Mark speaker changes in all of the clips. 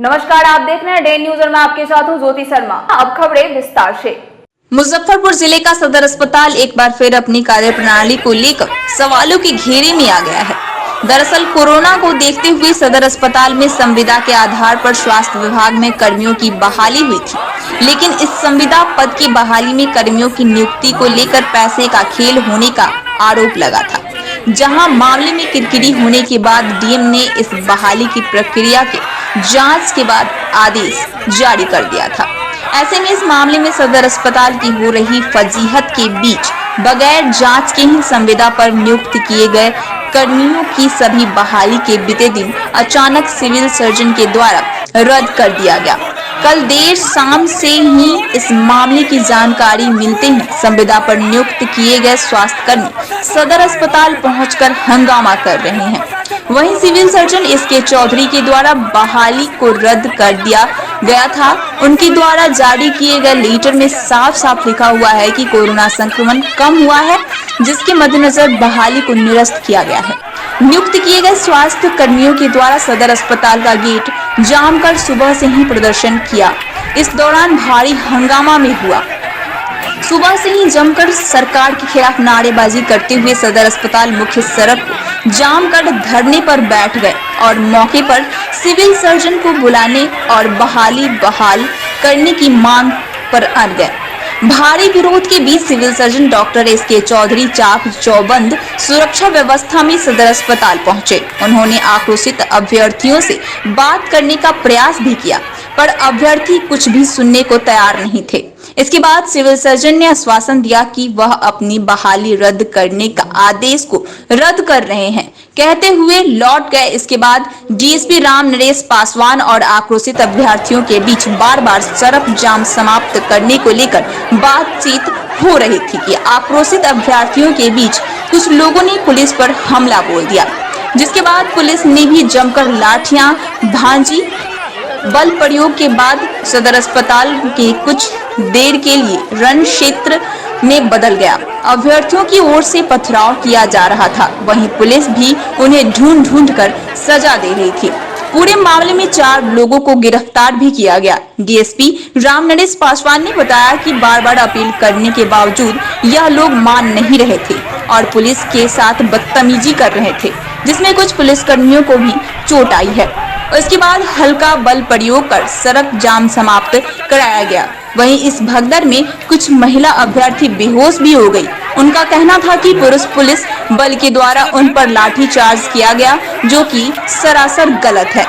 Speaker 1: नमस्कार, आप देख रहे हैं डे न्यूज और मैं आपके साथ हूं ज्योति शर्मा। अब खबरें विस्तार से।
Speaker 2: मुजफ्फरपुर जिले का सदर अस्पताल एक बार फिर अपनी कार्यप्रणाली को लेकर सवालों के घेरे में आ गया है। दरअसल कोरोना को देखते हुए सदर अस्पताल में संविदा के आधार पर स्वास्थ्य विभाग में कर्मियों की बहाली हुई थी, लेकिन इस संविदा पद की बहाली में कर्मियों की नियुक्ति को लेकर पैसे का खेल होने का आरोप लगा था, जहां मामले में किरकिरी होने के बाद डीएम ने इस बहाली की प्रक्रिया के जांच के बाद आदेश जारी कर दिया था। ऐसे में इस मामले में सदर अस्पताल की हो रही फजीहत के बीच बगैर जांच के ही संविदा पर नियुक्त किए गए कर्मियों की सभी बहाली के बीते दिन अचानक सिविल सर्जन के द्वारा रद्द कर दिया गया। कल देर शाम से ही इस मामले की जानकारी मिलते ही संविदा पर नियुक्त किए गए स्वास्थ्य कर्मी सदर अस्पताल पहुंचकर हंगामा कर रहे हैं। वहीं सिविल सर्जन एसके चौधरी के द्वारा बहाली को रद्द कर दिया गया था। उनके द्वारा जारी किए गए लेटर में साफ साफ लिखा हुआ है कि कोरोना संक्रमण कम हुआ है, जिसके मद्देनजर बहाली को निरस्त किया गया है। नियुक्त किए गए स्वास्थ्य कर्मियों के द्वारा सदर अस्पताल का गेट जाम कर सुबह से ही प्रदर्शन किया। इस दौरान भारी हंगामा में हुआ। सुबह से ही जमकर सरकार के खिलाफ नारेबाजी करते हुए सदर अस्पताल मुख्य सड़क को जाम कर धरने पर बैठ गए और मौके पर सिविल सर्जन को बुलाने और बहाली बहाल करने की मांग पर अड़ गए। भारी विरोध के बीच civil surgeon doctor S K Chaudhary चाक चौबंद सुरक्षा व्यवस्था में सदर अस्पताल पहुंचे। उन्होंने आक्रोशित अभ्यर्थियों से बात करने का प्रयास भी किया, पर अभ्यर्थी कुछ भी सुनने को तैयार नहीं थे। इसके बाद सिविल सर्जन ने आश्वासन दिया कि वह अपनी बहाली रद्द करने का आदेश को रद्द कर रहे हैं, कहते हुए लौट गए। इसके बाद डीएसपी राम नरेश पासवान और आक्रोशित अभ्यर्थियों के बीच बार-बार सड़क जाम समाप्त करने को लेकर बातचीत हो रही थी कि आक्रोशित अभ्यर्थियों के बीच कुछ लोगों ने पुलिस पर हमला बोल दिया, जिसके बाद पुलिस ने भी जमकर लाठियां भांजी। बल प्रयोग के बाद सदर अस्पताल के कुछ देर के लिए रण क्षेत्र में बदल गया। अभ्यर्थियों की ओर से पथराव किया जा रहा था, वहीं पुलिस भी उन्हें ढूंढ कर सजा दे रही थी। पूरे मामले में 4 लोगों को गिरफ्तार भी किया गया। डीएसपी राम नरेश पासवान ने बताया कि बार-बार अपील करने के बावजूद यह लोग मान नहीं रहे थे और पुलिस के साथ बदतमीजी कर रहे थे, जिसमें कुछ पुलिसकर्मियों को भी चोट आई है। उसके बाद हल्का बल प्रयोग कर सड़क जाम समाप्त कराया गया। वहीं इस भगदड़ में कुछ महिला अभ्यर्थी बेहोश भी हो गई। उनका कहना था कि पुलिस बल के द्वारा उन पर लाठीचार्ज किया गया, जो कि सरासर गलत है।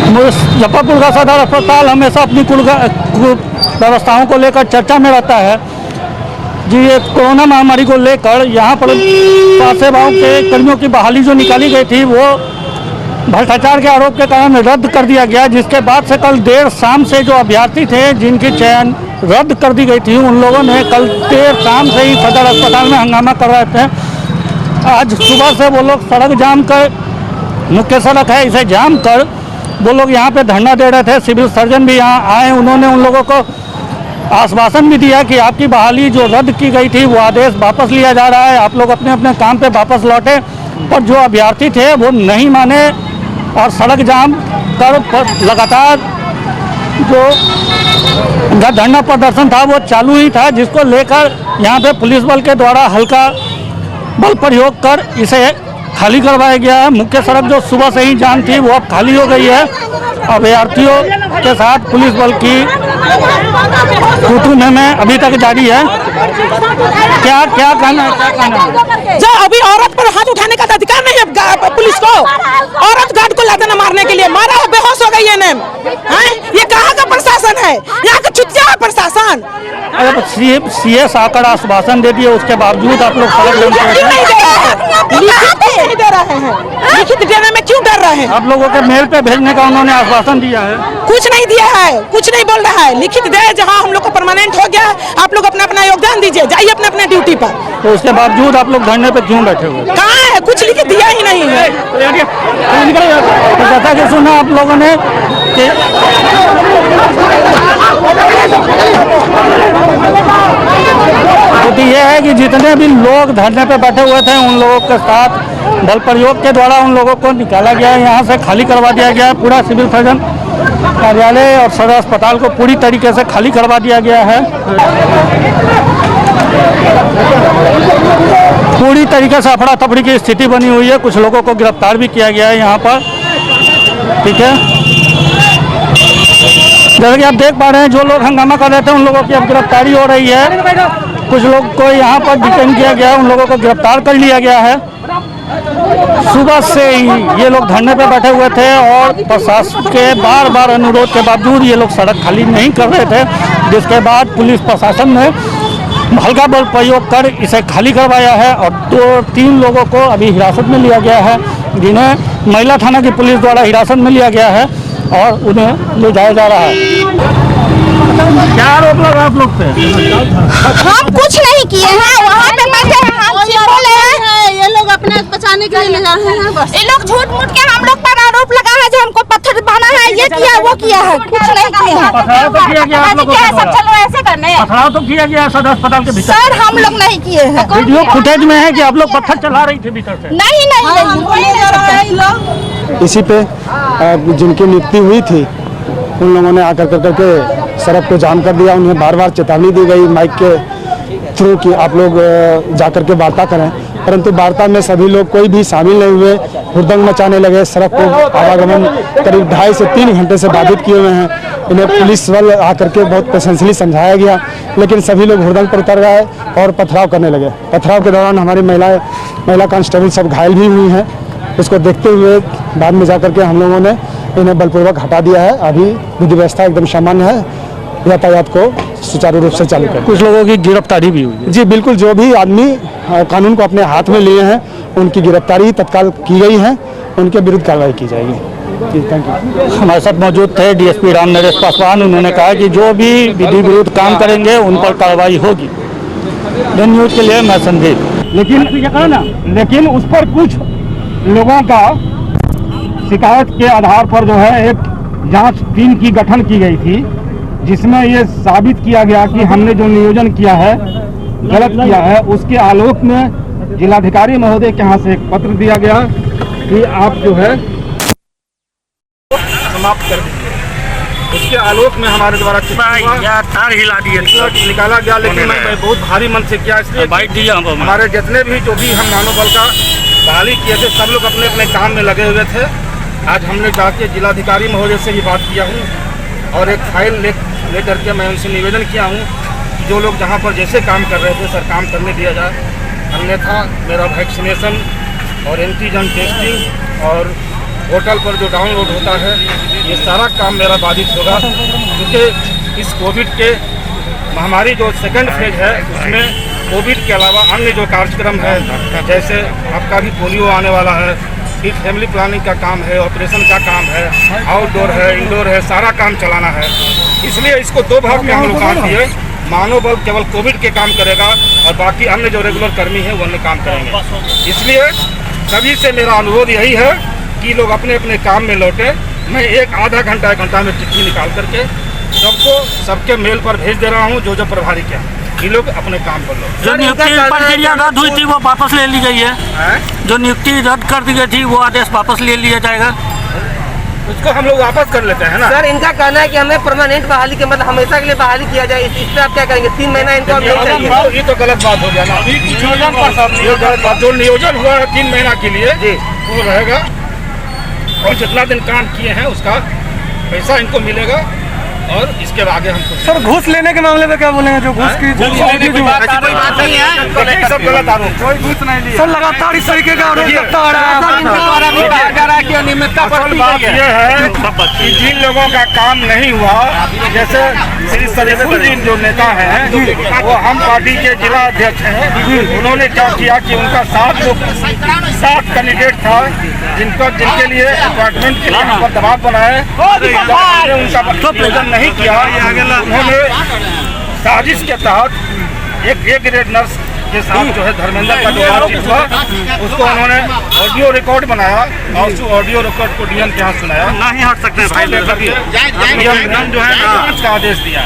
Speaker 3: मुजफ्फरपुर का सदर अस्पताल हमेशा अपनी कुल व्यवस्थाओं को लेकर चर्चा में रहता है जी। ये कोरोना महामारी को लेकर यहाँ पर स्वास्थ्य सेवाओं के कर्मियों की बहाली जो निकाली गई थी, वो भ्रष्टाचार के आरोप के कारण रद्द कर दिया गया, जिसके बाद से कल देर शाम से जो अभ्यर्थी थे जिनकी चयन रद्द कर दी गई थी, उन लोगों ने कल देर शाम से ही सदर अस्पताल में हंगामा कर रहे थे। आज सुबह से वो लोग सड़क जाम कर, मुख्य सड़क है इसे जाम कर, वो लोग यहाँ पे धरना दे रहे थे। सिविल सर्जन भी यहाँ आए, उन्होंने उन लोगों को आश्वासन भी दिया कि आपकी बहाली जो रद्द की गई थी वो आदेश वापस लिया जा रहा है, आप लोग अपने अपने काम पे वापस लौटे। पर जो अभ्यर्थी थे वो नहीं माने और सड़क जाम कर लगातार जो धरना प्रदर्शन था वो चालू ही था, जिसको लेकर यहाँ पे पुलिस बल के द्वारा हल्का बल प्रयोग कर इसे खाली करवाया गया है। मुख्य सड़क जो सुबह से ही जाम थी वो अब खाली हो गई है। अभ्यर्थियों के साथ पुलिस बल की टूटू में अभी तक जारी है। क्या कहना है?
Speaker 4: जो अभी औरत पर हाथ उठाने का अधिकार नहीं है पुलिस को। औरत गार्ड को लाते मारने के लिए मारा है, बेहोश हो गई है। ये कहाँ का प्रशासन है? यहाँ का चुतिया है प्रशासन।
Speaker 3: सीए आकर आश्वासन दे दिए, उसके बावजूद आप लोग सड़क जाम कर रहे
Speaker 4: नहीं दे रहे हैं। लिखित देने में क्यों डर रहे हैं?
Speaker 3: आप लोगों के मेल पे भेजने का उन्होंने आश्वासन दिया है।
Speaker 4: कुछ नहीं दिया है, कुछ नहीं बोल रहा है। लिखित दे, जहाँ हम लोग को परमानेंट हो गया, आप लोग अपना अपना योगदान दीजिए, जाइए अपने अपने ड्यूटी पर।
Speaker 3: तो उसके बावजूद आप लोग धरने पे क्यों बैठे हुए?
Speaker 4: कहाँ है? कुछ लिखित दिया ही नहीं है।
Speaker 3: तो जैसा कि सुना आप लोगों ने कि ये है कि जितने भी लोग धरने पे बैठे हुए थे उन लोगों के साथ बल प्रयोग के द्वारा उन लोगों को निकाला गया है, यहाँ से खाली करवा दिया गया है। पूरा सिविल सर्जन कार्यालय और सदर अस्पताल को पूरी तरीके से खाली करवा दिया गया है। पूरी तरीके से अफरा तफरी की स्थिति बनी हुई है। कुछ लोगों को गिरफ्तार भी किया गया है यहाँ पर, ठीक है। जैसे कि आप देख पा रहे हैं, जो लोग हंगामा कर रहे थे उन लोगों की अब गिरफ्तारी हो रही है। कुछ लोग को यहाँ पर डिटेन किया गया है, उन लोगों को गिरफ्तार कर लिया गया है। सुबह से ही ये लोग धरने पे बैठे हुए थे और प्रशासन के बार बार अनुरोध के बावजूद ये लोग सड़क खाली नहीं कर रहे थे, जिसके बाद पुलिस प्रशासन ने हल्का बल प्रयोग कर इसे खाली करवाया है और 2-3 लोगों को अभी हिरासत में लिया गया है, जिन्हें महिला थाना की पुलिस द्वारा हिरासत में लिया गया है और उन्हें ले जाया जा रहा है। क्या आरोप लगा आप लोग पे?
Speaker 5: हम कुछ नहीं किए हैं, वहाँ पे बैठे हैं, हम बोले हैं, ये लोग अपने बचाने के लिए ले जा रहे हैं बस। ये लोग झूठ मूठ के हम लोग पर आरोप लगा है जो हमको पत्थर बांधा है, ये किया वो किया है, कुछ नहीं किए हैं।
Speaker 3: पथराव तो किया गया आप लोगों के द्वारा।
Speaker 5: चलो ऐसे करने
Speaker 3: पथराव तो किया गया सदर अस्पताल के भीतर।
Speaker 5: सर हम लोग नहीं किए हैं।
Speaker 3: वीडियो फुटेज में है कि आप लोग पत्थर चला रही थी भीतर से।
Speaker 5: नहीं
Speaker 6: इसी पे जिनकी नियुक्ति हुई थी उन लोगों ने आकर करके सड़क को जाम कर दिया। उन्हें बार बार चेतावनी दी गई माइक के थ्रू कि आप लोग जाकर के वार्ता करें, परंतु वार्ता में सभी लोग कोई भी शामिल नहीं हुए। हुड़दंग मचाने लगे, सड़क को आवागमन करीब 2.5 से 3 घंटे से बाधित किए हुए हैं। इन्हें पुलिस बल आकर के बहुत पेशेंसली समझाया गया, लेकिन सभी लोग हुड़दंग पर उतर गए और पथराव करने लगे। पथराव के दौरान हमारी महिला कांस्टेबल सब घायल भी हुई हैं। उसको देखते हुए बाद में जाकर के हम लोगों ने इन्हें बलपूर्वक हटा दिया है। अभी विधि व्यवस्था एकदम सामान्य है, यातायात को सुचारू रूप से चालू कर।
Speaker 3: कुछ लोगों की गिरफ्तारी भी हुई है।
Speaker 6: जी बिल्कुल, जो भी आदमी कानून को अपने हाथ में लिए हैं उनकी गिरफ्तारी तत्काल की गई है, उनके विरुद्ध कार्रवाई की जाएगी। जी थैंक यू।
Speaker 3: हमारे साथ मौजूद थे डीएसपी राम नरेश पासवान। उन्होंने कहा कि जो भी विधि विरुद्ध काम करेंगे उन पर कार्रवाई होगी। दिन न्यूज के लिए मैं संदीप।
Speaker 7: लेकिन उस पर कुछ लोगों का शिकायत के आधार पर जो है एक जांच टीम की गठन की गई थी, जिसमें ये साबित किया गया कि हमने जो नियोजन किया है गलत किया है। उसके आलोक में जिलाधिकारी महोदय के यहाँ से एक पत्र दिया गया कि आप जो है समाप्त कर दीजिए। उसके आलोक में हमारे द्वारा
Speaker 3: तार हिला दिए
Speaker 7: निकाला गया, लेकिन मैं बहुत भारी मन से किया, इसलिए
Speaker 3: बाइट दिया
Speaker 7: हमारे जितने भी जो भी हम मानवबल का बहाली किए थे सब लोग अपने अपने काम में लगे हुए थे। आज हमने जाके जिलाधिकारी महोदय से भी बात किया हूँ और एक फाइल ले करके मैं उनसे निवेदन किया हूँ कि जो लोग जहाँ पर जैसे काम कर रहे थे सर काम करने दिया जाए, अन्यथा मेरा वैक्सीनेशन और एंटीजन टेस्टिंग और पोर्टल पर जो डाउनलोड होता है ये सारा काम मेरा बाधित होगा, क्योंकि इस कोविड के महामारी जो सेकंड फेज है उसमें कोविड के अलावा अन्य जो कार्यक्रम है, जैसे आपका भी पोलियो आने वाला है, फिर फैमिली प्लानिंग का काम है, ऑपरेशन का काम है, आउटडोर है, इंडोर है, सारा काम चलाना है। इसलिए इसको 2 भाग में हम लोग बांट दिए। मानव बल केवल कोविड के काम करेगा और बाकी अन्य जो रेगुलर कर्मी है वो अन्य काम करेंगे। इसलिए सभी से मेरा अनुरोध यही है कि लोग अपने अपने काम में लौटे। मैं आधा घंटा में चिट्ठी निकाल करके सबको सबके मेल पर भेज दे रहा हूँ, जो प्रभारी क्या ये लोग अपने काम कर लो।
Speaker 3: जो नियुक्ति प्रक्रिया रद्द हुई थी वो वापस ले ली गई है। जो नियुक्ति रद्द कर दी गई थी वो आदेश वापस ले लिया जाएगा।
Speaker 7: उसको हम लोग वापस कर लेते हैं ना।
Speaker 8: सर इनका कहना है कि हमें परमानेंट बहाली के मतलब हमेशा के लिए बहाली किया जाए, इस पर आप क्या करेंगे? 3 महीना इनको नहीं चाहिए।
Speaker 7: ये तो गलत बात हो गया ना। ये गलत बात, जो नियोजन हुआ है 3 महीना के लिए जी वो रहेगा और जितना दिन काम किए हैं उसका पैसा इनको मिलेगा और इसके आगे हम
Speaker 3: सर घूस लेने के मामले में क्या बोलेंगे? जो घूस की
Speaker 7: कोई बात नहीं है, सब गलत आरोप, कोई घूस नहीं लिया।
Speaker 3: सर लगातार इस तरीके का आरोप लगता आ रहा
Speaker 7: बात ये है कि जिन लोगों का काम नहीं हुआ, जैसे श्री सलीमुद्दीन जो नेता हैं वो हम पार्टी के जिला अध्यक्ष हैं, उन्होंने क्या किया कि उनका 7 कैंडिडेट था जिनके लिए अपॉइंटमेंट के लिए पर दबाव बनाए, उनका प्रेजेंट नहीं किया। उन्होंने साजिश के तहत एक ग्रेड नर्स के साथ जो है धर्मेंद्र का जो बातचीत हुआ उसको उन्होंने ऑडियो रिकॉर्ड बनाया और उस ऑडियो रिकॉर्ड को डीएम के यहाँ सुनाया। ना ही हट सकते भाई, डीएम जो है ना इसका आदेश दिया।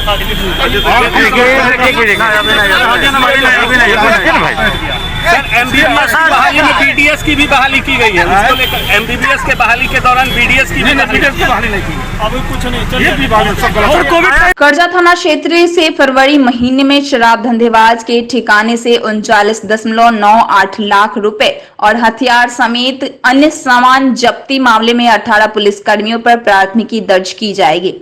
Speaker 9: सर एमबीबीएस की बहाली में बीडीएस की भी बहाली की गई है, उसको लेकर एमबीबीएस के बहाली के दौरान बीडीएस की
Speaker 7: बहाली नहीं की, अभी कुछ नहीं, ये भी बात सब गलत।
Speaker 2: कर्जा थाना क्षेत्र से फरवरी महीने में शराब धंधेबाज के ठिकाने से 39.98 लाख रुपए और हथियार समेत अन्य सामान जब्ती मामले में 18 पुलिसकर्मियों पर प्राथमिकी दर्ज की जाएगी।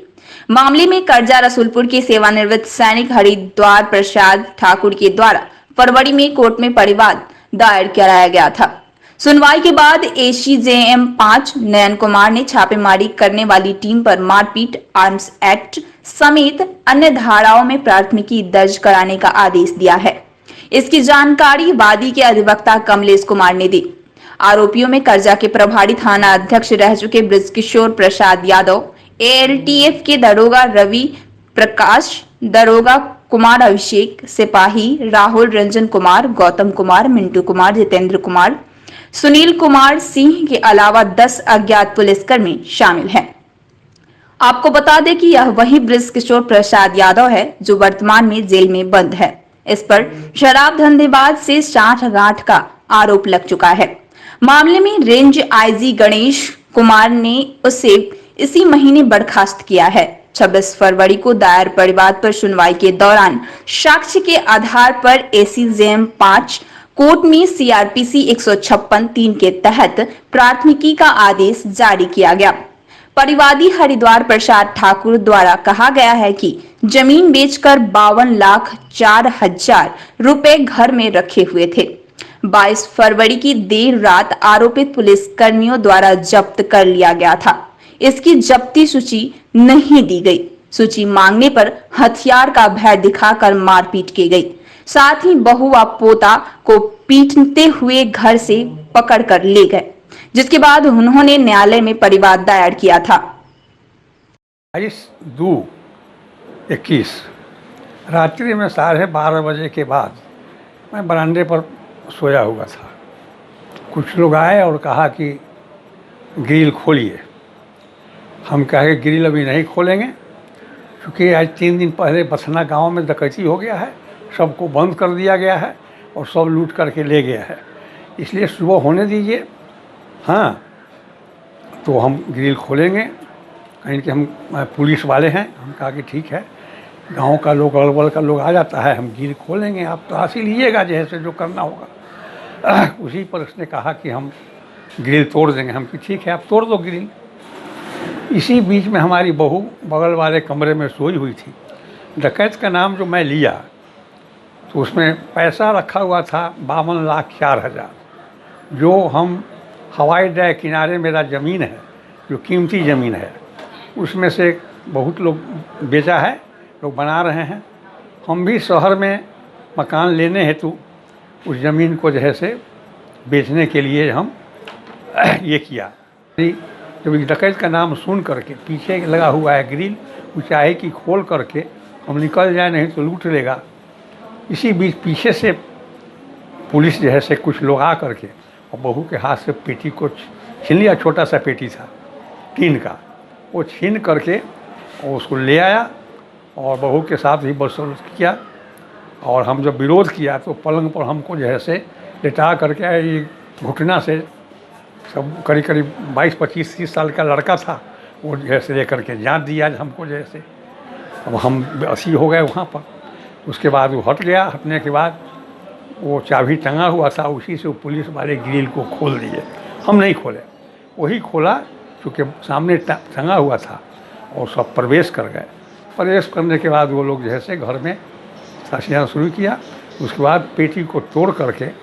Speaker 2: मामले में कर्जा रसूलपुर के सेवानिवृत्त सैनिक हरिद्वार प्रसाद ठाकुर के द्वारा फरवरी में कोर्ट में परिवाद दायर कराया गया था। सुनवाई के बाद एसीजेएम 5 नयन कुमार ने छापेमारी करने वाली टीम पर मारपीट, आर्म्स एक्ट समेत अन्य धाराओं में प्राथमिकी दर्ज कराने का आदेश दिया है। इसकी जानकारी वादी के अधिवक्ता कमलेश कुमार ने दी। आरोपियों में कर्जा के प्रभारी थाना अध्यक्ष रह चुके बृजकिशोर प्रसाद यादव, एएलटीएफ के दरोगा रवि प्रकाश, दरोगा कुमार अभिषेक, सिपाही राहुल रंजन कुमार, गौतम कुमार, मिंटू कुमार, जितेंद्र कुमार, सुनील कुमार सिंह के अलावा 10 अज्ञात पुलिसकर्मी शामिल हैं। आपको बता दें कि यह वही बृजकिशोर प्रसाद यादव है जो वर्तमान में जेल में बंद है। इस पर शराब धंधेबाज से साठगांठ का आरोप लग चुका है। मामले में रेंज आईजी गणेश कुमार ने उसे इसी महीने बर्खास्त किया है। 26 फरवरी को दायर परिवाद पर सुनवाई के दौरान साक्ष्य के आधार पर एसीजेएम 5 कोर्ट में सीआरपीसी 156(3) के तहत प्राथमिकी का आदेश जारी किया गया। परिवादी हरिद्वार प्रसाद ठाकुर द्वारा कहा गया है कि जमीन बेचकर 52,04,000 रुपए घर में रखे हुए थे। 22 फरवरी की देर रात आरोपित पुलिसकर्मियों द्वारा जब्त कर लिया गया था। इसकी जब्ती सूची नहीं दी गई। सूची मांगने पर हथियार का भय दिखाकर मारपीट की गई। साथ ही बहू व पोता को पीटते हुए घर से पकड़कर ले गए, जिसके बाद उन्होंने न्यायालय में परिवाद दायर किया था।
Speaker 10: 22/2/21 रात्रि में 12:30 बजे के बाद मैं बरामदे पर सोया हुआ था। कुछ लोग आए और कहा कि ग्रिल खोलिए। हम कहे ग्रिल अभी नहीं खोलेंगे क्योंकि आज 3 दिन पहले बसना गांव में डकैती हो गया है, सबको बंद कर दिया गया है और सब लूट करके ले गया है, इसलिए सुबह होने दीजिए। हाँ, तो हम ग्रिल खोलेंगे। कहीं कि हम पुलिस वाले हैं। हम कहा कि ठीक है, गांव का लोग अगल का लोग आ जाता है, हम ग्रिल खोलेंगे, आप तलाशी लीजिएगा जैसे जो करना होगा। उसी पर उसने कहा कि हम ग्रिल तोड़ देंगे। हम कि ठीक है, आप तोड़ दो ग्रिल। इसी बीच में हमारी बहू बगल वाले कमरे में सोई हुई थी। डकैत का नाम जो मैं लिया तो उसमें पैसा रखा हुआ था 52,04,000, जो हम हवाई अड्डे किनारे मेरा ज़मीन है, जो कीमती ज़मीन है, उसमें से बहुत लोग बेचा है, लोग बना रहे हैं। हम भी शहर में मकान लेने हेतु उस ज़मीन को जो है से बेचने के लिए हम ये किया। जब इस डकैत का नाम सुन करके पीछे लगा हुआ है ग्रिल, वो चाहे कि खोल करके हम निकल जाए, नहीं तो लूट लेगा। इसी बीच पीछे से पुलिस जो है से कुछ लोग आ करके और बहू के हाथ से पेटी को छीन लिया। छोटा सा पेटी था टीन का, वो छीन करके और उसको ले आया और बहू के साथ ही बदसलूक किया। और हम जब विरोध किया तो पलंग पर हमको जो है से लेटा करके ये घुटना से, सब करीब 22, 25, 30 साल का लड़का था, वो जैसे लेकर के जान दिया हमको जैसे। अब हम 80 हो गए वहाँ पर। उसके बाद वो हट गया। हटने के बाद वो चाबी टंगा हुआ था, उसी से वो पुलिस वाले ग्रिल को खोल दिए। हम नहीं खोले, वही खोला क्योंकि सामने टंगा हुआ था, और सब प्रवेश कर गए। प्रवेश करने के बाद वो लोग जैसे घर में तलाशियाँ शुरू किया। उसके बाद पेटी को तोड़ करके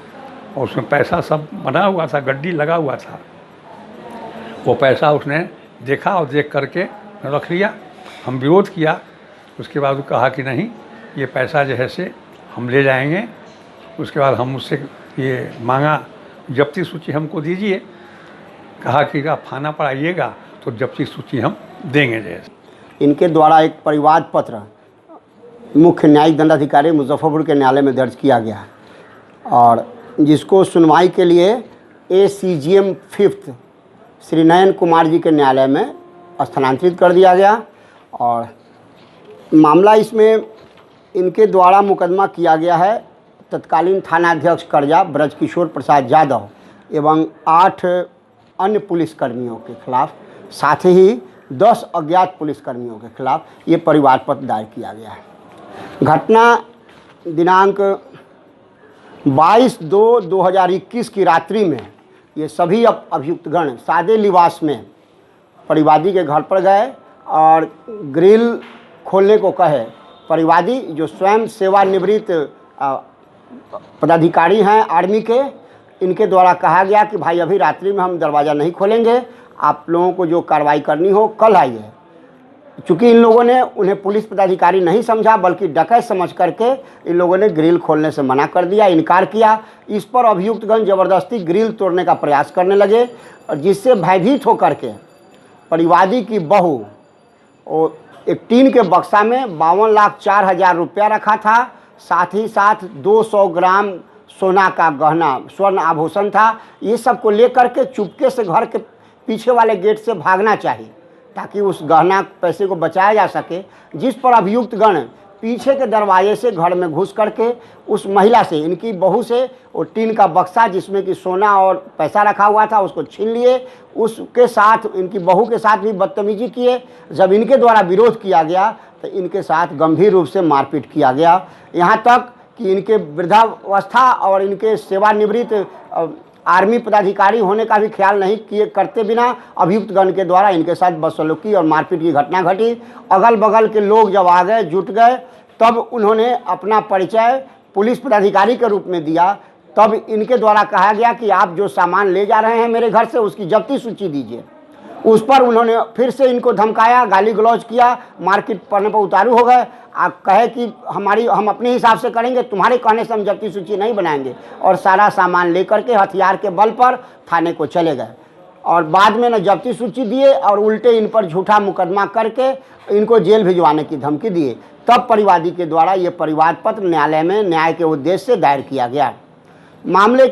Speaker 10: और उसमें पैसा सब बना हुआ था, गड्डी लगा हुआ था, वो पैसा उसने देखा और देख करके रख लिया। हम विरोध किया। उसके बाद वो कहा कि नहीं, ये पैसा जो है से हम ले जाएंगे। उसके बाद हम उससे ये मांगा, जब्ती सूची हमको दीजिए। कहा कि आप थाना पर आइएगा तो जब्ती सूची हम देंगे जैसे।
Speaker 11: इनके द्वारा एक परिवाद पत्र मुख्य न्यायिक दंडाधिकारी मुजफ्फरपुर के न्यायालय में दर्ज किया गया है। और जिसको सुनवाई के लिए ACGM 5th श्री नयन कुमार जी के न्यायालय में स्थानांतरित कर दिया गया। और मामला इसमें इनके द्वारा मुकदमा किया गया है तत्कालीन थानाध्यक्ष कर्जा ब्रजकिशोर प्रसाद यादव एवं 8 अन्य पुलिसकर्मियों के खिलाफ, साथ ही 10 अज्ञात पुलिसकर्मियों के खिलाफ ये परिवार पत्र दायर किया गया है। घटना दिनांक 22/2/2021 की रात्रि में ये सभी अभियुक्तगण सादे लिबास में परिवादी के घर पर गए और ग्रिल खोलने को कहे। परिवादी जो स्वयं सेवानिवृत्त पदाधिकारी हैं आर्मी के, इनके द्वारा कहा गया कि भाई अभी रात्रि में हम दरवाज़ा नहीं खोलेंगे, आप लोगों को जो कार्रवाई करनी हो कल आइए। चूँकि इन लोगों ने उन्हें पुलिस पदाधिकारी नहीं समझा बल्कि डकैत समझ करके इन लोगों ने ग्रिल खोलने से मना कर दिया, इनकार किया। इस पर अभियुक्तगण ज़बरदस्ती ग्रिल तोड़ने का प्रयास करने लगे और जिससे भयभीत होकर के परिवादी की बहू और एक टीन के बक्सा में 52,04,000 रुपया रखा था, साथ ही साथ 200 ग्राम सोना का गहना स्वर्ण आभूषण था। ये सब को लेकर के चुपके से घर के पीछे वाले गेट से भागना चाहिए ताकि उस गहना पैसे को बचाया जा सके। जिस पर अभियुक्त गण पीछे के दरवाजे से घर में घुस करके उस महिला से, इनकी बहू से, वो टीन का बक्सा जिसमें कि सोना और पैसा रखा हुआ था उसको छीन लिए। उसके साथ इनकी बहू के साथ भी बदतमीजी किए। जब इनके द्वारा विरोध किया गया तो इनके साथ गंभीर रूप से मारपीट किया गया, यहाँ तक कि इनके वृद्धावस्था और इनके सेवानिवृत्त आर्मी पदाधिकारी होने का भी ख्याल नहीं करते बिना अभियुक्तगण के द्वारा इनके साथ बदसलूकी और मारपीट की घटना घटी। अगल बगल के लोग जब आ गए, जुट गए, तब उन्होंने अपना परिचय पुलिस पदाधिकारी के रूप में दिया। तब इनके द्वारा कहा गया कि आप जो सामान ले जा रहे हैं मेरे घर से उसकी जब्ती सूची दीजिए। उस पर उन्होंने फिर से इनको धमकाया, गाली गलौज किया, मारपीट करने पर उतारू हो गए। आप कहे कि हम अपने हिसाब से करेंगे, तुम्हारे कहने से हम जब्ती सूची नहीं बनाएंगे, और सारा सामान लेकर के हथियार के बल पर थाने को चले गए। और बाद में न जब्ती सूची दिए और उल्टे इन पर झूठा मुकदमा करके इनको जेल भिजवाने की धमकी दिए। तब परिवादी के द्वारा ये परिवार पत्र न्यायालय में न्याय के उद्देश्य से दायर किया गया। मामले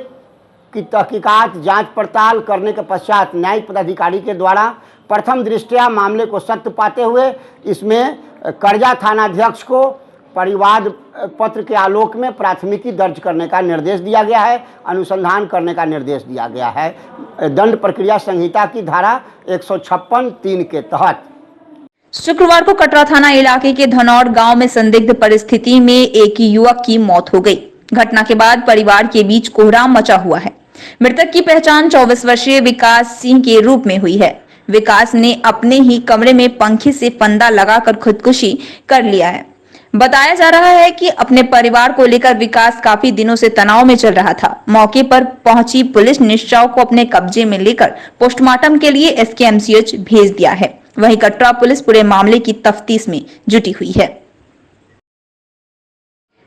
Speaker 11: की तहकीकात जांच पड़ताल करने के पश्चात न्यायिक पदाधिकारी के द्वारा प्रथम दृष्टया मामले को सत्य पाते हुए इसमें कर्जा थानाध्यक्ष को परिवाद पत्र के आलोक में प्राथमिकी दर्ज करने का निर्देश दिया गया है, अनुसंधान करने का निर्देश दिया गया है दंड प्रक्रिया संहिता की धारा 156(3) के तहत।
Speaker 2: शुक्रवार को कटरा थाना इलाके के धनौर गांव में संदिग्ध परिस्थिति में एक युवक की मौत हो गई। घटना के बाद परिवार के बीच कोहराम मचा हुआ है। मृतक की पहचान 24 वर्षीय विकास सिंह के रूप में हुई है। विकास ने अपने ही कमरे में पंखे से फंदा लगाकर खुदकुशी कर लिया है। बताया जा रहा है कि अपने परिवार को लेकर विकास काफी दिनों से तनाव में चल रहा था। मौके पर पहुंची पुलिस ने शव को अपने कब्जे में लेकर पोस्टमार्टम के लिए SKMCH भेज दिया है। वहीं कटरा पुलिस पूरे मामले की तफ्तीश में जुटी हुई है।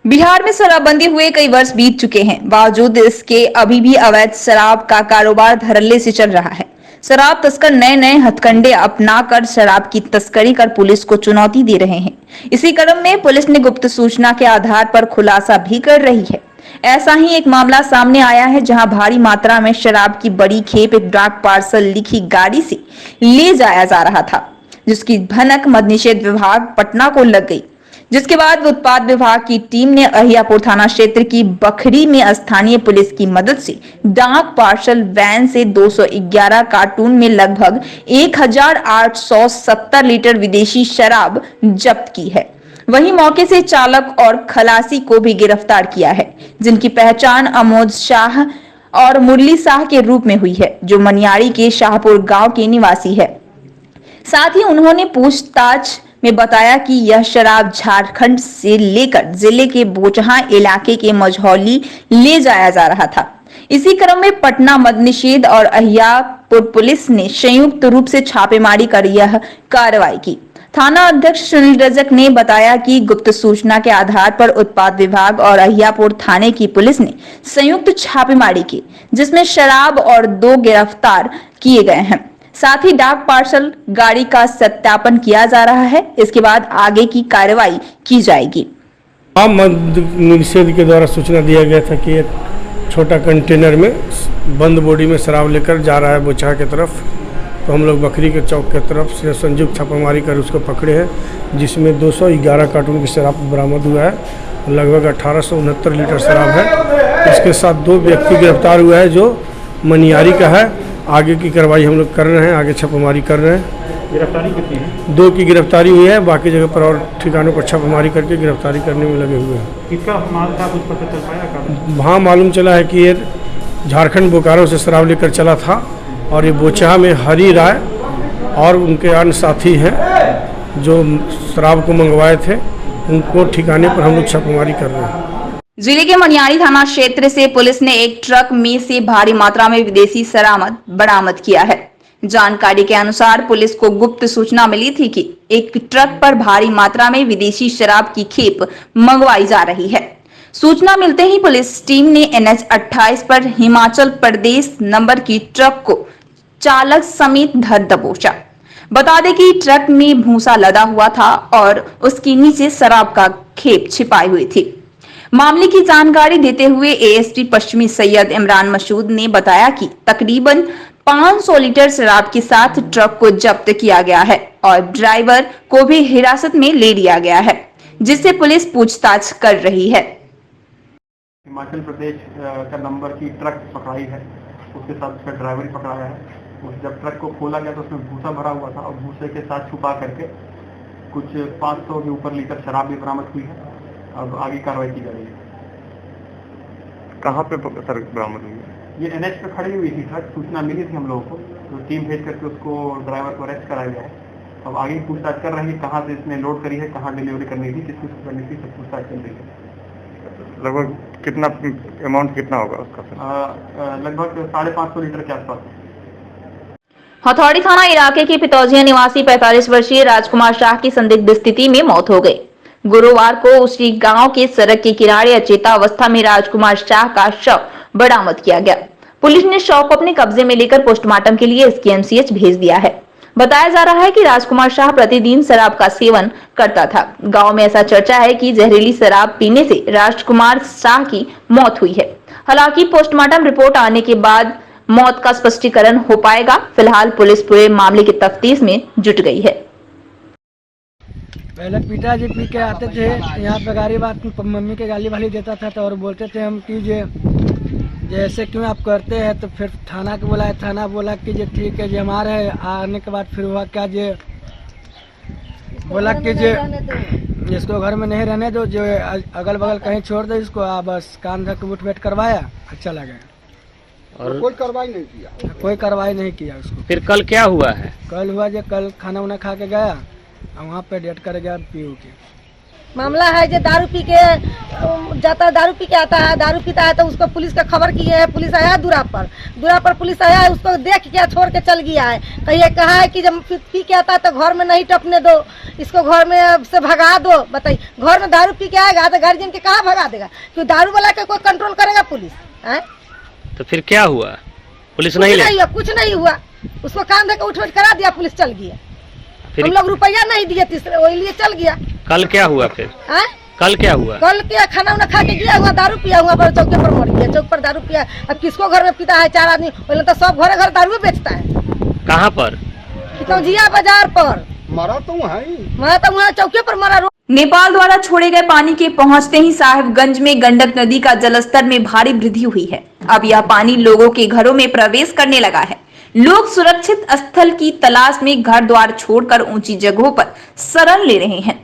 Speaker 2: बिहार में शराबबंदी हुए कई वर्ष बीत चुके हैं, बावजूद इसके अभी भी अवैध शराब का कारोबार धड़ल्ले से चल रहा है। शराब तस्कर नए नए हथकंडे अपनाकर शराब की तस्करी कर पुलिस को चुनौती दे रहे हैं। इसी क्रम में पुलिस ने गुप्त सूचना के आधार पर खुलासा भी कर रही है। ऐसा ही एक मामला सामने आया है जहां भारी मात्रा में शराब की बड़ी खेप एक डाक पार्सल लिखी गाड़ी से ले जाया जा रहा था, जिसकी भनक मद्य निषेध विभाग पटना को लग गई। जिसके बाद उत्पाद विभाग की टीम ने अहियापुर थाना क्षेत्र की बखरी में स्थानीय पुलिस की मदद से डाक पार्सल वैन से 211 कार्टून में लगभग 1870 लीटर विदेशी शराब जब्त की है। वहीं मौके से चालक और खलासी को भी गिरफ्तार किया है, जिनकी पहचान अमोद शाह और मुरली शाह के रूप में हुई है, जो मनियारी के शाहपुर गांव के निवासी है। साथ ही उन्होंने पूछताछ में बताया कि यह शराब झारखंड से लेकर जिले के बोचहां इलाके के मझौली ले जाया जा रहा था। इसी क्रम में पटना मद्य निषेध और अहियापुर पुलिस ने संयुक्त रूप से छापेमारी कर यह कार्रवाई की। थाना अध्यक्ष सुनील रजक ने बताया कि गुप्त सूचना के आधार पर उत्पाद विभाग और अहियापुर थाने की पुलिस ने संयुक्त छापेमारी की, जिसमें शराब और 2 गिरफ्तार किए गए हैं। साथ ही डाक पार्सल गाड़ी का सत्यापन किया जा रहा है। इसके बाद आगे की कार्रवाई की जाएगी।
Speaker 12: मद्य निषेध के द्वारा सूचना दिया गया था कि एक
Speaker 6: छोटा कंटेनर में बंद बॉडी में शराब लेकर जा रहा है बोचहा की तरफ। तो हम लोग बकरी के चौक की तरफ से संयुक्त छापामारी कर उसको पकड़े हैं, जिसमें 211 कार्टून की शराब बरामद हुआ है। लगभग 1869 लीटर शराब है। इसके साथ 2 व्यक्ति गिरफ्तार हुआ है जो मनियारी का है। आगे की कार्रवाई हम लोग कर रहे हैं, आगे छापामारी कर रहे हैं।
Speaker 12: गिरफ्तारी कितनी है?
Speaker 6: 2 की गिरफ्तारी हुई है, बाकी जगह पर और ठिकानों पर छापामारी करके गिरफ्तारी करने में लगे हुए हैं।
Speaker 12: किसका माल था कुछ पता चल पाया?
Speaker 6: हाँ, मालूम चला है कि ये झारखंड बोकारो से शराब लेकर चला था और ये बोचहा में हरी राय और उनके अन्य साथी हैं जो शराब को मंगवाए थे, उनको ठिकाने पर हम लोग छापामारी कर रहे हैं।
Speaker 2: जिले के मनियारी थाना क्षेत्र से पुलिस ने एक ट्रक में से भारी मात्रा में विदेशी शराब बरामद किया है। जानकारी के अनुसार पुलिस को गुप्त सूचना मिली थी कि एक ट्रक पर भारी मात्रा में विदेशी शराब की खेप मंगवाई जा रही है। सूचना मिलते ही पुलिस टीम ने NH 28 पर हिमाचल प्रदेश नंबर की ट्रक को चालक समेत धर दबोचा। बता दें कि ट्रक में भूसा लदा हुआ था और उसके नीचे शराब का खेप छिपाई हुई थी। मामले की जानकारी देते हुए ASP पश्चिमी सैयद इमरान मसूद ने बताया कि तकरीबन 500 लीटर शराब के साथ ट्रक को जब्त किया गया है और ड्राइवर को भी हिरासत में ले लिया गया है, जिससे पुलिस पूछताछ कर रही है।
Speaker 12: हिमाचल प्रदेश का नंबर की ट्रक पकड़ाई है, उसके साथ उसका ड्राइवर ही पकड़ाया है। जब ट्रक को खोला गया तो उसमें भूसा भरा हुआ था और भूसे के साथ छुपा करके कुछ 500 के ऊपर लीटर शराब भी बरामद हुई है। अब आगे कार्रवाई की जा रही है।
Speaker 13: कहाँ पे सर बरामद हुई है?
Speaker 12: ये NH पे खड़ी हुई थी ट्रक, सूचना मिली थी हम लोगों को, तो टीम भेज करके उसको ड्राइवर को अरेस्ट कराया गया है। अब आगे की पूछताछ कर रही है, कहाँ से इसने लोड करी है, कहाँ डिलीवरी करनी थी, किस किस करनी थी, सब पूछताछ चल रही है।
Speaker 13: लगभग कितना अमाउंट कितना होगा उसका सर?
Speaker 12: लगभग 550 लीटर के आसपास।
Speaker 2: हथौड़ी थाना इलाके के पितौजिया निवासी 45 वर्षीय राजकुमार शाह की संदिग्ध स्थिति में मौत हो गई। गुरुवार को उसी गांव के सड़क के किनारे अचेता अवस्था में राजकुमार शाह का शव बरामद किया गया। पुलिस ने शव को अपने कब्जे में लेकर पोस्टमार्टम के लिए SKMCH भेज दिया है। बताया जा रहा है कि राजकुमार शाह प्रतिदिन शराब का सेवन करता था। गांव में ऐसा चर्चा है कि जहरीली शराब पीने से राजकुमार शाह की मौत हुई है। हालांकि पोस्टमार्टम रिपोर्ट आने के बाद मौत का स्पष्टीकरण हो पाएगा। फिलहाल पुलिस पूरे मामले की तफ्तीश में जुट गई है।
Speaker 3: पहले पिताजी पी के आते थे यहाँ पे, गाली बात मम्मी के गाली वाली देता था तो और बोलते थे हम कि जैसे क्यों आप करते हैं। तो फिर थाना को बुलाया, थाना बोला कि जे ठीक है जी हम आ रहे हैं। आने के बाद फिर हुआ क्या, जे बोला कि जे इसको घर में नहीं रहने दो, जो अगल बगल कहीं छोड़ दो इसको। बस कान धर के उठ बैठ करवाया, चला गया और कोई कार्रवाई नहीं किया उसको।
Speaker 9: फिर कल क्या हुआ है?
Speaker 3: कल हुआ जो कल खाना उना खा के गया और वहाँ पे डेट कर गया पीओ के।
Speaker 5: मामला है जो दारू पी के जाता है, दारू पी के आता है, दारू पीता है तो उसको पुलिस का खबर किए है। पुलिस आया दूरा पर पुलिस आया है, उसको देख के छोड़ के चल गया है। कहीं कहा है कि जब पी के आता है तो घर में नहीं टपने दो, इसको घर में से भगा दो। बताइए, घर में दारू पी के आएगा तो गार्जियन के कहाँ भगा देगा? क्यों दारू वाला के कोई कंट्रोल करेगा पुलिस है?
Speaker 9: तो फिर क्या हुआ? पुलिस
Speaker 5: कुछ नहीं हुआ, उसको काम देकर उठ बैठ करा दिया, पुलिस चल गया। हम लोग रुपया नहीं दिए तीसरे, वही लिए चल गया।
Speaker 9: कल क्या हुआ फिर? कल क्या हुआ?
Speaker 5: कल क्या खाना उना खा के गया हुआ, दारू पिया हुआ पर चौके पर मर गया। चौक पर दारू पिया। अब किसको घर में पीता है 4 आदमी, पहले तो सब घर दारू बेचता है।
Speaker 9: कहाँ पर?
Speaker 5: जिया बाजार पर
Speaker 11: मरा तो
Speaker 5: वहाँ चौके पर मरा।
Speaker 2: नेपाल द्वारा छोड़े गए पानी के पहुंचते ही साहिबगंज में गंडक नदी का जलस्तर में भारी वृद्धि हुई है। अब यह पानी लोगों के घरों में प्रवेश करने लगा है। लोग सुरक्षित स्थल की तलाश में घर द्वार छोड़कर ऊंची जगहों पर शरण ले रहे हैं।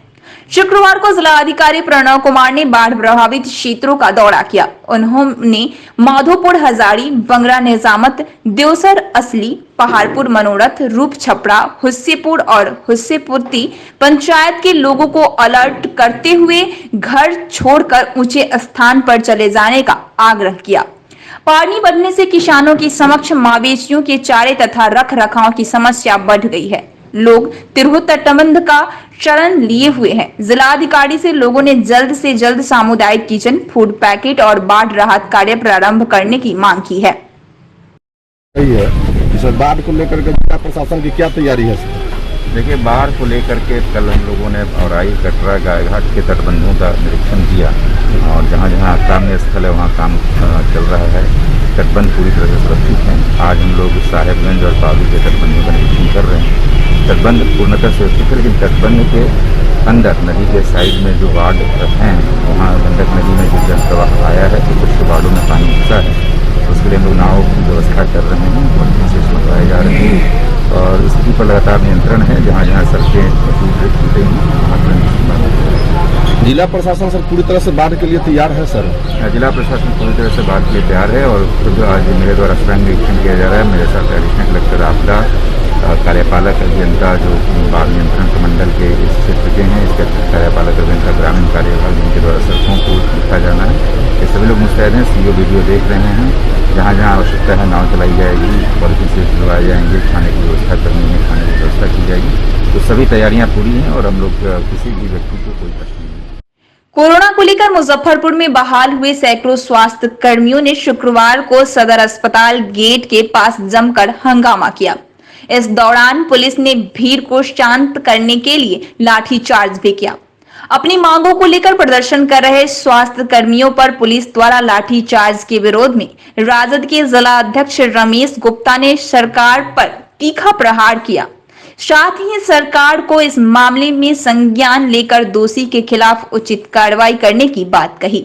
Speaker 2: शुक्रवार को जिलाधिकारी प्रणव कुमार ने बाढ़ प्रभावित क्षेत्रों का दौरा किया। उन्होंने माधोपुर, हजारी, बंगरा, निजामत, देवसर, असली, पहाड़पुर, मनोरथ, रूप छपड़ा, हुस्सेपुर और हुस्सेपुरती पंचायत के लोगों को अलर्ट करते हुए घर छोड़कर ऊंचे स्थान पर चले जाने का आग्रह किया। पानी बढ़ने से किसानों के समक्ष मवेशियों के चारे तथा रख रखाव की समस्या बढ़ गई है। लोग तिरहुत तटबंध का शरण लिए हुए हैं। जिलाधिकारी से लोगों ने जल्द से जल्द सामुदायिक किचन, फूड पैकेट और बाढ़ राहत कार्य प्रारंभ करने की मांग की है।
Speaker 6: बाढ़ को लेकर के जिला प्रशासन की क्या तैयारी है?
Speaker 13: देखिए, बाढ़ को लेकर के कल हम लोगों ने औराई, कटरा, गायघाट के तटबंधों का निरीक्षण किया और जहाँ जहाँ सामने दर्शनीय स्थल है, वहाँ काम चल रहा है। तटबंध पूरी तरह से सुरक्षित हैं। आज हम लोग साहेबगंज और पावी के तटबंधों का निरीक्षण कर रहे हैं। तटबंध पूर्णतः सुरक्षित है, लेकिन तटबंध के अंदर नदी के साइड में जो वार्ड हैं, वहाँ गंडक नदी में जो जल प्रवाह आया है तो कुछ वार्डों में पानी घुसा है। उसके लिए हम लोग नाव की व्यवस्था कर रहे हैं और विशेष लगवाए जा रहे हैं और स्थिति पर लगातार नियंत्रण है। जहाँ जहाँ सड़कें टूटे वहाँ पर
Speaker 14: जिला प्रशासन सर पूरी तरह से बाढ़ के लिए तैयार है सर?
Speaker 13: जिला प्रशासन पूरी तरह से बाढ़ के लिए तैयार है और खुद आज मेरे द्वारा स्वयं निरीक्षण किया जा रहा है। मेरे साथ एडिशनल कलेक्टर आपदा, कार्यपालक अभियंता जो बाढ़ नियंत्रण प्रमंडल के इस क्षेत्र के हैं, इसके कार्यपालक अभियंता ग्रामीण कार्यभाग जिनके द्वारा सड़कों को लिखा जाना है, ये सभी लोग मुस्तैद हैं। सीओ वीडियो देख रहे हैं। जहाँ जहाँ आवश्यकता है नाव चलाई जाएगी, पॉलिथीन से खुलवाए जाएंगे, खाने की व्यवस्था करनी है, खाने की व्यवस्था की जाएगी। तो सभी तैयारियाँ पूरी हैं और हम लोग किसी भी व्यक्ति को कोई प्रश्न नहीं।
Speaker 2: कोरोना को लेकर मुजफ्फरपुर में बहाल हुए सैकड़ों स्वास्थ्य कर्मियों ने शुक्रवार को सदर अस्पताल गेट के पास जमकर हंगामा किया। इस दौरान पुलिस ने भीड़ को शांत करने के लिए लाठीचार्ज भी किया। अपनी मांगों को लेकर प्रदर्शन कर रहे स्वास्थ्य कर्मियों पर पुलिस द्वारा लाठीचार्ज के विरोध में राजद के जिला अध्यक्ष रमेश गुप्ता ने सरकार पर तीखा प्रहार किया। साथ ही सरकार को इस मामले में संज्ञान लेकर दोषी के खिलाफ उचित कार्रवाई करने की बात कही।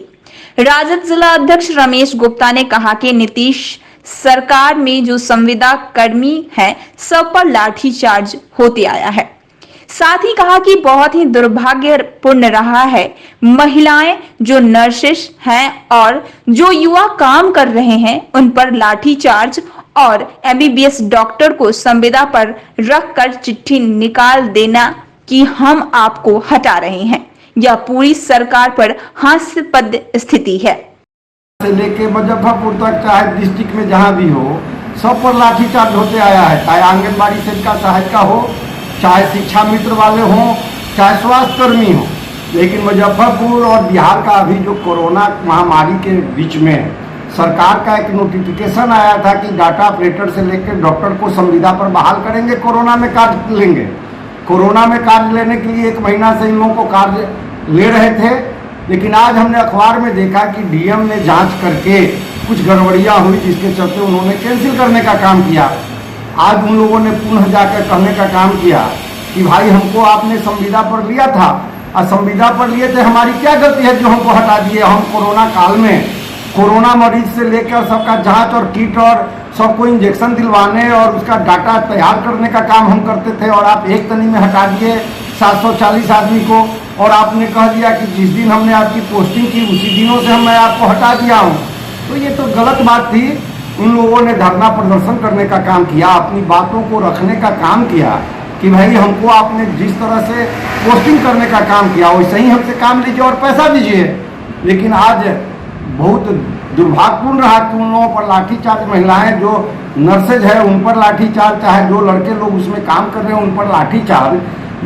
Speaker 2: राजद जिला अध्यक्ष रमेश गुप्ता ने कहा कि नीतीश सरकार में जो संविदा कर्मी है सब पर लाठीचार्ज होते आया है। साथ ही कहा कि बहुत ही दुर्भाग्यपूर्ण रहा है महिलाएं जो नर्सेस हैं और जो युवा काम कर रहे हैं उन पर लाठीचार्ज और एमबीबीएस डॉक्टर को संविदा पर रखकर चिट्ठी निकाल देना कि हम आपको हटा रहे हैं। यह पूरी सरकार पर हास्यास्पद स्थिति है।
Speaker 15: से लेके मुजफ्फरपुर तक चाहे डिस्ट्रिक्ट में जहाँ भी हो सब पर लाठीचार्ज होते आया है। चाहे आंगनबाड़ी सेविका सहायिका हो, चाहे शिक्षा मित्र वाले हों, चाहे स्वास्थ्य कर्मी हो। लेकिन मुजफ्फरपुर और बिहार का अभी जो कोरोना महामारी के बीच में सरकार का एक नोटिफिकेशन आया था कि डाटा ऑपरेटर से लेकर डॉक्टर को संविदा पर बहाल करेंगे, कोरोना में कार्य लेंगे। कोरोना में कार्य लेने के लिए 1 महीना से इन लोगों को कार्य ले रहे थे, लेकिन आज हमने अखबार में देखा कि डीएम ने जांच करके कुछ गड़बड़ियां हुई जिसके चलते उन्होंने कैंसिल करने का काम किया। आज उन लोगों ने पुनः जाकर कहने का काम किया कि भाई हमको आपने संविदा पर लिया था और संविदा पर लिए थे, हमारी क्या गलती है जो हमको हटा दिए। हम कोरोना काल में कोरोना मरीज से लेकर सबका जांच और किट और सबको इंजेक्शन दिलवाने और उसका डाटा तैयार करने का काम हम करते थे और आप एक तनी में हटा दिए 740 आदमी को और आपने कह दिया कि जिस दिन हमने आपकी पोस्टिंग की उसी दिनों से मैं आपको हटा दिया हूँ। तो ये तो गलत बात थी। उन लोगों ने धरना प्रदर्शन करने का काम किया, अपनी बातों को रखने का काम किया कि भाई हमको आपने जिस तरह से पोस्टिंग करने का काम किया वैसे ही हमसे काम लीजिए और पैसा दीजिए। लेकिन आज बहुत दुर्भाग्यपूर्ण रहा कि उन लोगों पर लाठीचार्ज, महिलाएं जो नर्सेज है उन पर लाठीचार्ज, चाहे जो लड़के लोग उसमें काम कर रहे हैं उन पर लाठीचार्ज,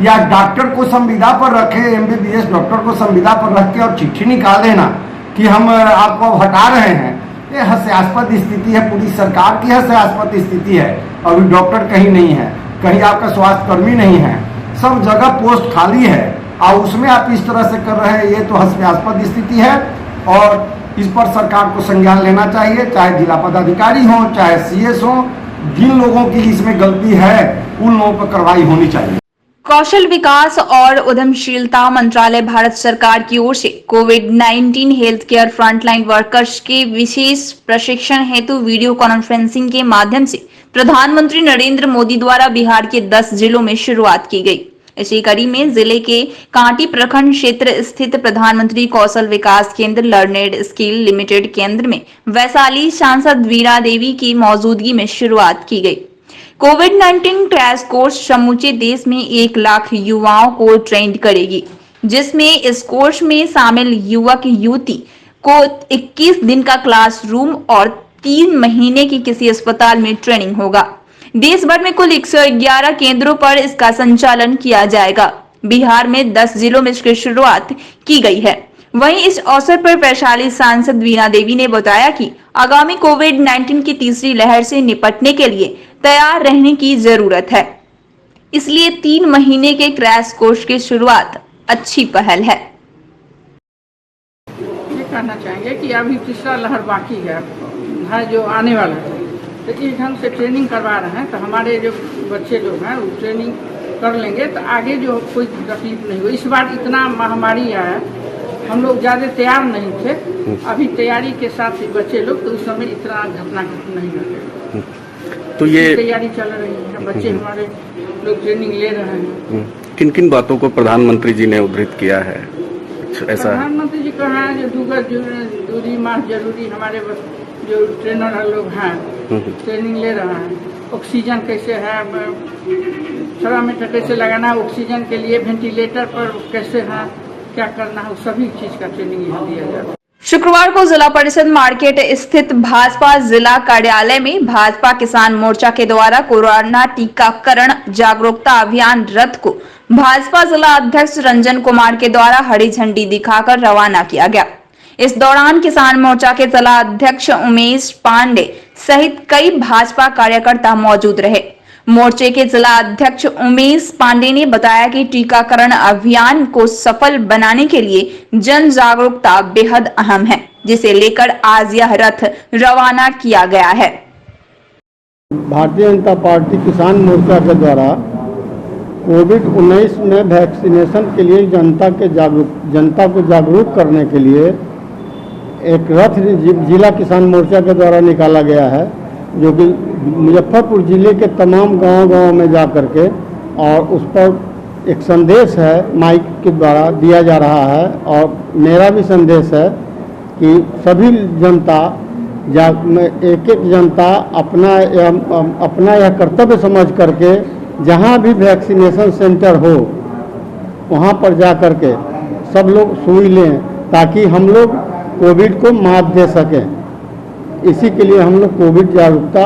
Speaker 15: या डॉक्टर को संविदा पर रखे, एमबीबीएस डॉक्टर को संविदा पर रख के और चिट्ठी निकाल देना कि हम आपको हटा रहे हैं। ये हास्यास्पद स्थिति है, पूरी सरकार की हास्यास्पद स्थिति है। अभी डॉक्टर कहीं नहीं है, कहीं आपका स्वास्थ्य कर्मी नहीं है, सब जगह पोस्ट खाली है और उसमें आप इस तरह से कर रहे हैं। ये तो हास्यास्पद स्थिति है और इस पर सरकार को संज्ञान लेना चाहिए, चाहे जिला पदाधिकारी हो, चाहे सीएस हो। जिन लोगों की इसमें गलती है उन लोगों पर कार्रवाई होनी चाहिए।
Speaker 2: कौशल विकास और उद्यमशीलता मंत्रालय भारत सरकार की ओर से कोविड-19 हेल्थ केयर फ्रंटलाइन वर्कर्स के विशेष प्रशिक्षण हेतु वीडियो कॉन्फ्रेंसिंग के माध्यम से प्रधानमंत्री नरेंद्र मोदी द्वारा बिहार के 10 जिलों में शुरुआत की गई। इसी कड़ी में जिले के कांटी प्रखंड क्षेत्र स्थित प्रधानमंत्री कौशल विकास केंद्र लर्नेड स्किल लिमिटेड केंद्र में वैशाली सांसद वीरा देवी की मौजूदगी में शुरुआत की गई। कोविड-19 क्रैश कोर्स समूचे देश में 1 लाख युवाओं को ट्रेंड करेगी, जिसमें इस कोर्स में शामिल युवक युवती को 21 दिन का क्लासरूम और 3 महीने की किसी अस्पताल में ट्रेनिंग होगा। देश भर में कुल 111 केंद्रों पर इसका संचालन किया जाएगा। बिहार में 10 जिलों में इसकी शुरुआत की गई है। वहीं इस अवसर पर वैशाली सांसद वीणा देवी ने बताया कि आगामी कोविड-19 की तीसरी लहर से निपटने के लिए तैयार रहने की जरूरत है, इसलिए 3 महीने के क्रैश कोर्स की शुरुआत अच्छी पहल है।
Speaker 16: कहना चाहेंगे कि अभी तीसरा लहर बाकी है जो आने वाला है, तो इस ढंग से ट्रेनिंग करवा रहे हैं, तो हमारे जो बच्चे लोग हैं वो ट्रेनिंग कर लेंगे तो आगे जो कोई तकलीफ नहीं हो। इस बार इतना महामारी आया, हम लोग ज़्यादा तैयार नहीं थे, अभी तैयारी के साथ ही बच्चे लोग, तो उस समय इतना घटना नहीं घटे,
Speaker 9: तो ये
Speaker 16: तैयारी चल रही है, बच्चे हमारे लोग ट्रेनिंग ले रहे हैं।
Speaker 9: किन किन बातों को प्रधानमंत्री जी ने उद्धृत किया है? ऐसा
Speaker 16: प्रधानमंत्री जी कहा है जो 2 गज दूरी मास्क जरूरी, हमारे जो ट्रेनर लोग हैं ट्रेनिंग ले रहा है, ऑक्सीजन कैसे है, थर्मामीटर कैसे लगाना है, ऑक्सीजन के लिए वेंटिलेटर पर कैसे है, क्या करना है, सभी चीज का ट्रेनिंग यहाँ दिया जाता है।
Speaker 2: शुक्रवार को जिला परिषद मार्केट स्थित भाजपा जिला कार्यालय में भाजपा किसान मोर्चा के द्वारा कोरोना टीकाकरण जागरूकता अभियान रथ को भाजपा जिला अध्यक्ष रंजन कुमार के द्वारा हरी झंडी दिखाकर रवाना किया गया। इस दौरान किसान मोर्चा के जिला अध्यक्ष उमेश पांडे सहित कई भाजपा कार्यकर्ता मौजूद रहे। मोर्चे के जिला अध्यक्ष उमेश पांडे ने बताया कि टीकाकरण अभियान को सफल बनाने के लिए जन जागरूकता बेहद अहम है, जिसे लेकर आज यह रथ रवाना किया गया है।
Speaker 15: भारतीय जनता पार्टी किसान मोर्चा के द्वारा कोविड-19 में वैक्सीनेशन के लिए जनता को जागरूक करने के लिए एक रथ जिला किसान मोर्चा के द्वारा निकाला गया है, जो कि मुजफ्फरपुर जिले के तमाम गांव-गांव में जा कर के और उस पर एक संदेश है माइक के द्वारा दिया जा रहा है। और मेरा भी संदेश है कि सभी जनता एक जनता अपना यह कर्तव्य समझ करके जहां भी वैक्सीनेशन सेंटर हो वहां पर जा कर के सब लोग सुई लें, ताकि हम लोग कोविड को मात दे सकें। इसी के लिए हम लोग कोविड जागरूकता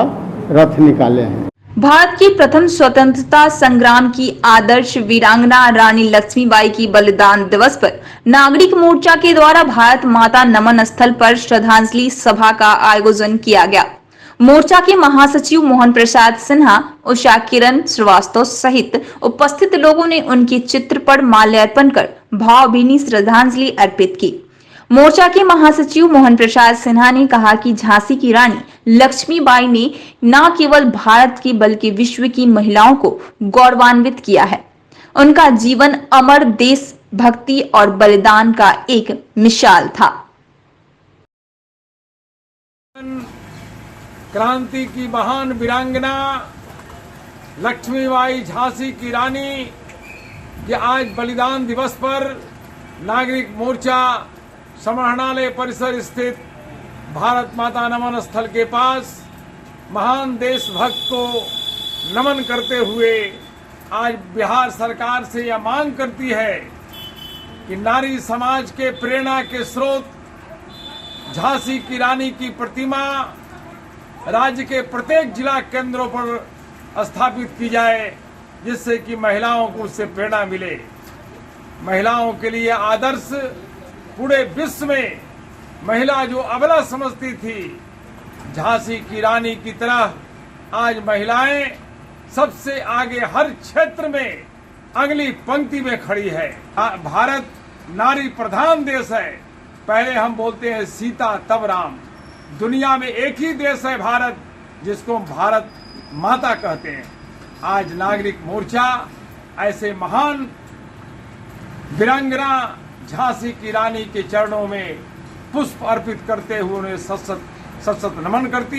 Speaker 15: रथ निकाले हैं।
Speaker 2: भारत की प्रथम स्वतंत्रता संग्राम की आदर्श वीरांगना रानी लक्ष्मीबाई की बलिदान दिवस पर नागरिक मोर्चा के द्वारा भारत माता नमन स्थल पर श्रद्धांजलि सभा का आयोजन किया गया। मोर्चा के महासचिव मोहन प्रसाद सिन्हा, उषा किरण श्रीवास्तव सहित उपस्थित लोगों ने उनके चित्र पर माल्यार्पण कर भावभीनी श्रद्धांजलि अर्पित की। मोर्चा के महासचिव मोहन प्रसाद सिन्हा ने कहा कि झांसी की रानी लक्ष्मीबाई ने न केवल भारत की बल्कि विश्व की महिलाओं को गौरवान्वित किया है। उनका जीवन अमर देश भक्ति और बलिदान का एक मिसाल था।
Speaker 17: क्रांति की महान वीरांगना लक्ष्मीबाई झांसी की रानी के आज बलिदान दिवस पर नागरिक मोर्चा समाहरणालय परिसर स्थित भारत माता नमन स्थल के पास महान देशभक्त को नमन करते हुए आज बिहार सरकार से यह मांग करती है कि नारी समाज के प्रेरणा के स्रोत झांसी की रानी की प्रतिमा राज्य के प्रत्येक जिला केंद्रों पर स्थापित की जाए, जिससे कि महिलाओं को उससे प्रेरणा मिले। महिलाओं के लिए आदर्श पूरे विश्व में महिला जो अबला समझती थी, झांसी की रानी की तरह आज महिलाएं सबसे आगे हर क्षेत्र में अगली पंक्ति में खड़ी है। भारत नारी प्रधान देश है। पहले हम बोलते हैं सीता तब राम। दुनिया में एक ही देश है भारत, जिसको भारत माता कहते हैं। आज नागरिक मोर्चा ऐसे महान वीरांगना झांसी की रानी के चरणों में पुष्प अर्पित करते हुए उन्हें सत सत नमन करती है।